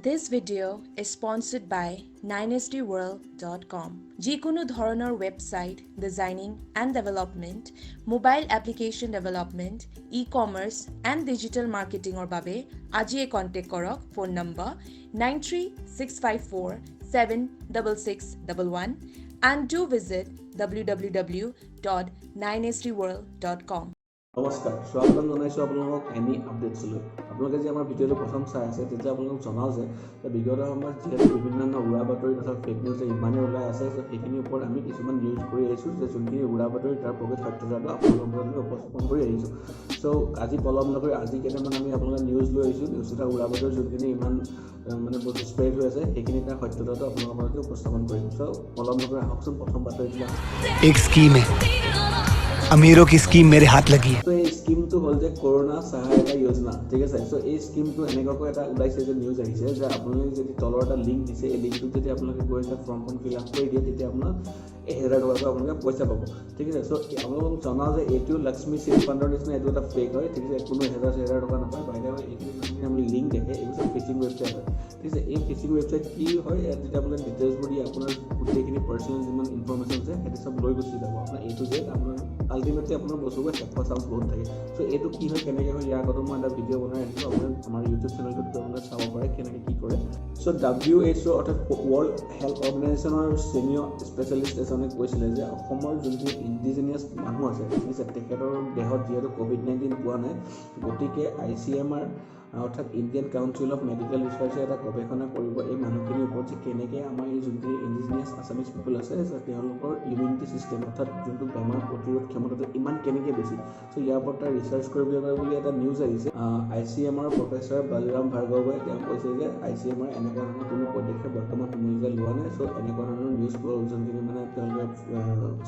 This video is sponsored by 9sdworld.com. যিকোনো ধৰণৰ website designing and development, mobile application development, ecommerce and digital মাৰ্কেটিঙৰ বাবে আজিয়ে contact কৰক phone number 9365476611 and do visit www.9sdworld.com. নমস্কাৰ, স্বাগতম জনাইছোঁ আপোনালোকক এনি আপডেটছলৈ। আপোনালোকে যে আমাৰ ভিডিঅ'টো প্ৰথম চাই আছে তেতিয়া আপোনালোকক জনাওঁ যে বিগত সময়ত যিহেতু বিভিন্ন ধৰণৰ উৰা বাতৰি তথা ফেক নিউজ ইমানেই ওলাই আছে, চ' সেইখিনিৰ ওপৰত আমি কিছুমান নিউজ কৰি আহিছোঁ যে যোনখিনি উৰা বাতৰি তাৰ প্ৰকৃত সত্যতাটো আপোনালোকৰ মাজলৈ উপস্থাপন কৰি আহিছোঁ। চ' আজি পলম নকৰি আজি কেইটামান আমি আপোনালোকে নিউজ লৈ আহিছোঁ। নিউজ এটা উৰা বাতৰি যোনখিনি ইমান বস্তু স্প্ৰেড হৈ আছে সেইখিনি তাৰ সত্যতাটো আপোনালোকৰ মাজলৈ উপস্থাপন কৰিম। চ' পলম নকৰি আহকচোন প্ৰথম বাতৰিটো। एक स्कीम है, अमीरों की स्कीम मेरे हाथ लगी है। তো এই স্কিমটো হ'ল যে কৰোণা সহায়তা যোজনা, ঠিক আছে। চ' এই স্কিমটো এনেকুৱাকৈ এটা ওলাইছে যে নিউজ আহিছে যে আপোনালোকে যদি তলৰ এটা লিংক দিছে, এই লিংকটোত যদি আপোনালোকে গৈ এটা ফৰ্মখন ফিল আপ কৰি দিয়ে তেতিয়া আপোনাৰ 1000 টকাকৈ আপোনালোকে পইচা পাব, ঠিক আছে। চ' আপোনালোকক জনাওঁ যে এইটো লক্ষ্মী চিট ফাণ্ডৰ নিচিনা এইটো এটা ফেক হয়, ঠিক আছে। কোনো 1000 টকা নাপায়। বাইদেউ এইখিনি যোনখিনি আপুনি লিংক দেখে এইবোৰ চব ফিচিং ৱেবছাইট হয়, ঠিক আছে। এই ফিচিং ৱেবছাইট কি হয়, ইয়াত যেতিয়া আপোনাৰ ডিটেইলছবোৰ দিয়ে আপোনাৰ গোটেইখিনি পাৰ্চনেল যিমান ইনফৰ্মেশ্যন আছে সেইটো চব লৈ গুচি যাব আপোনাৰ A to Z। আপোনাৰ আল্টিমেটলি আপোনাৰ বস্তুবোৰ শেষ হোৱা চান্স বহুত থাকে। চ' এইটো কি হয়, কেনেকৈ হয়, ইয়াৰ আগতো মই এটা ভিডিঅ' বনাই আনিছোঁ। আপোনাৰ আমাৰ ইউটিউব চেনেলটোত আপোনালোকে চাব পাৰে কেনেকৈ কি কৰে। চ' WHO অৰ্থাৎ ৱৰ্ল্ড হেল্থ অৰ্গেনাইজেশ্যনৰ ছিনিয়ৰ স্পেচিয়েলিষ্ট এজনে কৈছিলে যে অসমৰ যোনখিনি ইণ্ডিজিনিয়াছ মানুহ আছে, ঠিক আছে, তেখেতৰ দেহত যিহেতু COVID-19 পোৱা নাই, গতিকে ICMR অৰ্থাৎ ইণ্ডিয়ান কাউন্সিল অফ মেডিকেল ৰিচাৰ্চে এটা গৱেষণা কৰিব এই মানুহখিনিৰ ওপৰত যে কেনেকৈ আমাৰ এই যোনখিনি ইণ্ডিজিনিয়াছ আছামিজ পিপল আছে তেওঁলোকৰ ইমিউনিটি ছিষ্টেম অৰ্থাৎ যোনটো বেমাৰ প্ৰতিৰোধ ক্ষমতাটো ইমান কেনেকৈ বেছি। চ' ইয়াৰ ওপৰত এটা ৰিচাৰ্চ কৰিবলৈ বুলি এটা নিউজ আহিছে। ICMR প্ৰফেচাৰ বলৰাম ভাৰ্গৱে তেওঁ কৈছে যে ICMR এনেকুৱা ধৰণৰ কোনো পদক্ষেপ বৰ্তমান সময়লৈকে লোৱা নাই। চ' এনেকুৱা ধৰণৰ নিউজবোৰ যোনখিনি মানে তেওঁলোকে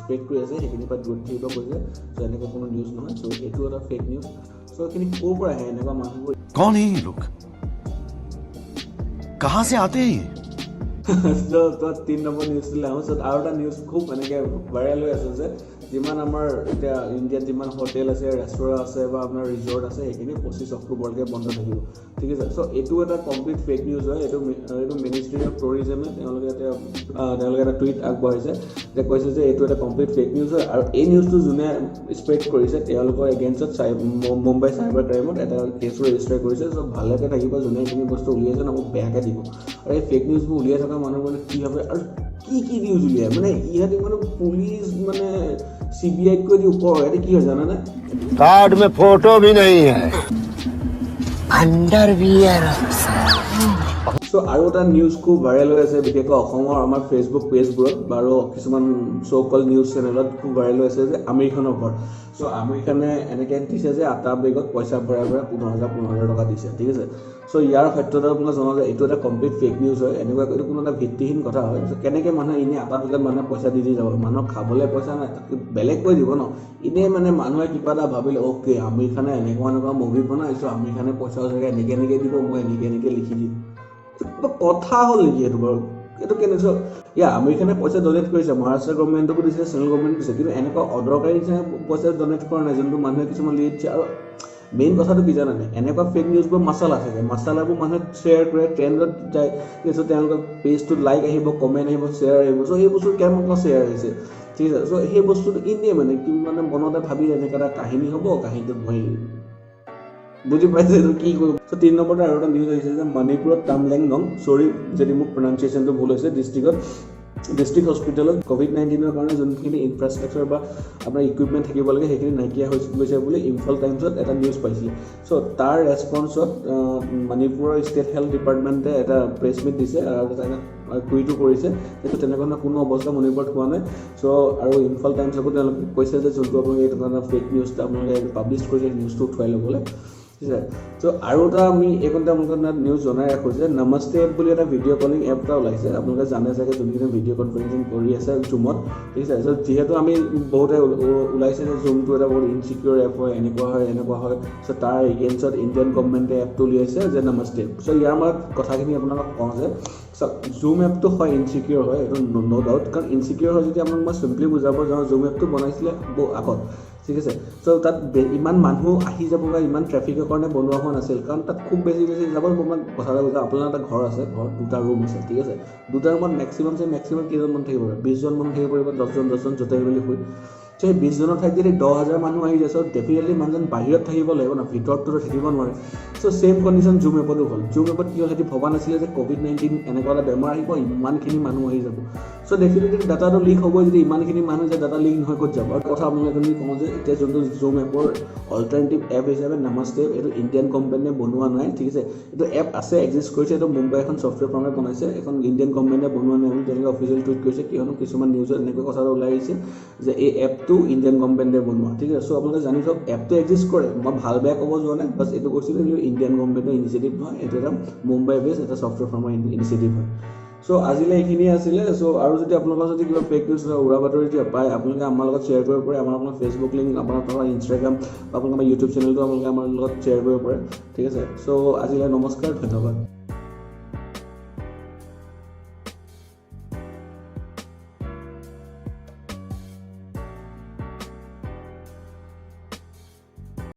স্প্ৰেড কৰি আছে সেইখিনিৰ পৰা দূৰত থাকিব কৈছে। চ' এনেকুৱা কোনো নিউজ নহয়। চ' এইটো এটা ফেক নিউজ। চ' এইখিনি ক'ৰ পৰা আহে এনেকুৱা মানুহবোৰ? कौन है ये लोग, कहाँ से आते हैं ये? 3 নম্বৰ নিউজটোলৈ আহোঁ। চ' আৰু এটা নিউজ খুব এনেকৈ ভাইৰেল হৈ আছে যে যিমান আমাৰ এতিয়া ইণ্ডিয়াত যিমান হোটেল আছে, ৰেষ্টুৰেণ্ট আছে বা আপোনাৰ ৰিজৰ্ট আছে সেইখিনি 25 অক্টোবৰলৈকে বন্ধ থাকিব, ঠিক আছে। চ' এইটো এটা কমপ্লিট ফেক নিউজ হয়। এইটো মিনিষ্ট্ৰী অফ টুৰিজমে তেওঁলোকে এটা টুইট আগবঢ়াইছে যে কৈছে যে এইটো এটা কমপ্লিট ফেক নিউজ হয়। আৰু এই নিউজটো যোনে স্প্ৰেড কৰিছে তেওঁলোকৰ এগেইনষ্টত মুম্বাই চাইবাৰ ক্ৰাইমত এটা কেছো ৰেজিষ্টাৰ কৰিছে। চ' ভালকৈ থাকিব, যোনে এইখিনি বস্তু উলিয়াইছে না মোক বেয়াকৈ দিব। আৰু এই ফেক নিউজবোৰ উলিয়াই থকা মানুহবোৰে কি ভাবে আৰু কি নিউজ উলিয়ায় মানে ইহঁতে মানে পুলিচ মানে CBI কৈ দি ওপৰ ইয়াতে কি হয় জানানে? कार्ड में फोटो भी नहीं है, अंडरवियर। চ' আৰু এটা নিউজ খুব ভাইৰেল হৈ আছে বিশেষকৈ অসমৰ আমাৰ ফেচবুক পেজবোৰত আৰু কিছুমান চ' কল নিউজ চেনেলত খুব ভাইৰেল হৈ আছে যে আমিৰ খানৰ ঘৰ। চ' আমিৰ খানে এনেকৈ দিছে যে আটা বেগত পইচা ভৰাই 15,000 টকা দিছে, ঠিক আছে। চ' ইয়াৰ সত্যতা আপোনাক জনাওঁ যে এইটো এটা কমপ্লিট ফেক নিউজ হয়। এনেকুৱা এইটো কোনো এটা ভিত্তিহীন কথা হয়। চ' কেনেকৈ মানুহে এনেই আটা বেগত মানুহে পইচা দি যাব, মানুহক খাবলৈ পইচা নাই তাতকৈ বেলেগকৈ দিব ন। এনেই মানে মানুহে কিবা এটা ভাবিলে অ'কে আমিৰ খানে এনেকুৱা মুভি বনাইছোঁ, আমিৰ খানে পইচা চাগে এনেকৈ দিব, মই এনেকৈ লিখি দিম। কথা হ'ল নেকি এইটো বাৰু? এইটো কেনেকৈ আমিৰ খানে পইচা ডনেট কৰিছে, মহাৰাষ্ট্ৰ গভৰ্ণমেণ্টকো দিছে, চেণ্ট্ৰেল গভৰ্ণমেণ্ট দিছে, কিন্তু এনেকুৱা অদৰকাৰী নিচিনা পইচা ডনেট কৰা নাই যোনটো মানুহে কিছুমান লিড দিছে। আৰু মেইন কথাটো কি জানানে, এনেকুৱা ফেক নিউজবোৰ মাছালা থাকে, মাছালাবোৰ মানুহে শ্বেয়াৰ কৰে, ট্ৰেণ্ডত যায়, তাৰপিছত তেওঁলোকৰ পেজটোত লাইক আহিব, কমেণ্ট আহিব, শ্বেয়াৰ আহিব। চ' সেই বস্তু কেনেকুৱা শ্বেয়াৰ হৈছে, ঠিক আছে। চ' সেই বস্তুটো এনেই মানে কি মানে মনতে ভাবি এনেকুৱা এটা কাহিনী হ'ব, কাহিনীটোত মই বুজি পাইছে এইটো কি কৰিব। চ' 3 নম্বৰতে আৰু এটা নিউজ আহিছে যে মণিপুৰত টামলেংগং, চৰি যদি মোৰ প্ৰনাউন্সিয়েশ্যনটো ভুল হৈছে, ডিষ্ট্ৰিক্ট হস্পিটেলত COVID-19ৰ কাৰণে যোনখিনি ইনফ্ৰাষ্ট্ৰাকচাৰ বা আপোনাৰ ইকুইপমেণ্ট থাকিব লাগে সেইখিনি নাইকিয়া হৈ গৈছে বুলি ইম্ফল টাইমছত এটা নিউজ পাইছিলে। চ' তাৰ ৰেছপন্সত মণিপুৰৰ ষ্টেট হেল্থ ডিপাৰ্টমেণ্টে এটা প্ৰেছ মিট দিছে আৰু এটা টুইটো কৰিছে যে তেনেকুৱা কোনো অৱস্থা মণিপুৰত হোৱা নাই। চ' আৰু ইম্ফল টাইমছকো তেওঁলোকে কৈছে যে যোনটো আপোনালোকে এইটো কাৰণে ফেক নিউজটো আপোনালোকে পাব্লিছ কৰিছে নিউজটো উঠুৱাই ল'বলৈ, ঠিক আছে। চ' আৰু এটা আমি এইকণতে আপোনালোকে নিউজ জনাই ৰাখোঁ যে নমস্তে এপ বুলি এটা ভিডিঅ' কলিং এপ এটা ওলাইছে। আপোনালোকে জানে চাগে যোনখিনি ভিডিঅ' কনফাৰেঞ্চিং কৰি আছে জুমত, ঠিক আছে। চ' যিহেতু আমি বহুতে ওলাইছে যে জুমটো এটা বহুত ইনচিকিউৰ এপ হয়, এনেকুৱা হয়। চ' তাৰ এগেইনষ্টত ইণ্ডিয়ান গভৰ্ণমেণ্টে এপটো উলিয়াইছে যে নমস্তে এপ। চ' ইয়াৰ মাজত কথাখিনি আপোনালোকক কওঁ যে জুম এপটো হয় ইনচিকিউৰ হয়, এইটো ন' ডাউট। কাৰণ ইনচিকিউৰ হয় যদি আপোনাক মই চিম্পলি বুজাব যাওঁ, জুম এপটো বনাইছিলে আগত, ঠিক আছে চ' তাত ইমান মানুহ আহি যাব বা ইমান ট্ৰেফিকৰ কাৰণে বনোৱা হোৱা নাছিল কাৰণ তাত খুব বেছি যাব মই কথা এটা কৈছোঁ আপোনাৰ এটা ঘৰ আছে ঘৰ 2টা ৰুম আছে ঠিক আছে 2টা ৰুমত মেক্সিমাম কেইজনমান থাকিব পাৰে 20জন মান থাকিব পাৰিব 10জন য'তে বুলি শুই চ' সেই 20জনৰ ঠাইত যদি 10,000 মানুহ আহি যায় চ' ডেফিনেটলি মানুহজন বাহিৰত থাকিব লাগিব ন ভিতৰততো থাকিব নোৱাৰে চ' ছেম কণ্ডিশ্যন জুম এপতো হ'ল জুম এপত কি হ'ল সিহঁতি ভবা নাছিলে যে COVID-19 এনেকুৱা এটা বেমাৰ আহিব ইমানখিনি মানুহ আহি যাব চ' ডেফিনেটলি ডাটাটো লিক হ'ব যদি ইমানখিনি মানুহ যে ডাটা লিক নহয় ক'ত যাব আৰু কথা আপোনালোকে যদি কওঁ যে এতিয়া যোনটো জুম এপৰ অল্টাৰনেটিভ এপ হিচাপে নামাষ্টে এইটো ইণ্ডিয়ান কোম্পানীয়ে বনোৱা নাই ঠিক আছে এইটো এপ আছে এক্সিষ্ট কৰিছে এইটো মুম্বাই এখন ছফ্টৱেৰ ফাৰ্মে বনাইছে এখন ইণ্ডিয়ান কোম্পানীয়ে বনোৱা নাই বুলি তেওঁলোকে অফিচিয়েল টুইট কৰিছে কিয়নো কিছুমান নিউজত এনেকৈ কথা ওলাই আহিছে যে এই এপটো ইণ্ডিয়ান কোম্পানীয়ে বনোৱা ঠিক আছে চ' আপোনালোকে জানি থওক এপটো এক্সিষ্ট কৰে মই ভাল বেয়া ক'ব যোৱা নাই বাছ এইটো কৈছিলোঁ যে ইণ্ডিয়ান কোম্পানীৰ ইনিচিয়েটিভ নহয় এইটো এটা মুম্বাই বেছ এটা ছফ্টৱেৰ ফাৰ্মৰ ইনিচিয়েটিভ হয় চ' আজিলৈ এইখিনিয়ে আছিলে চ' আৰু যদি আপোনালোকৰ যদি কিবা ফেক নিউজ বা উৰা বাতৰি যদি পায় আপোনালোকে আমাৰ লগত শ্বেয়াৰ কৰিব পাৰে আমাৰ ফেচবুক লিংক আপোনালোকৰ ইনষ্টাগ্ৰাম বা আপোনালোকৰ ইউটিউব চেনেলটো আপোনালোকে আমাৰ লগত শ্বেয়াৰ কৰিব পাৰে ঠিক আছে চ' আজিলৈ নমস্কাৰ ধন্যবাদ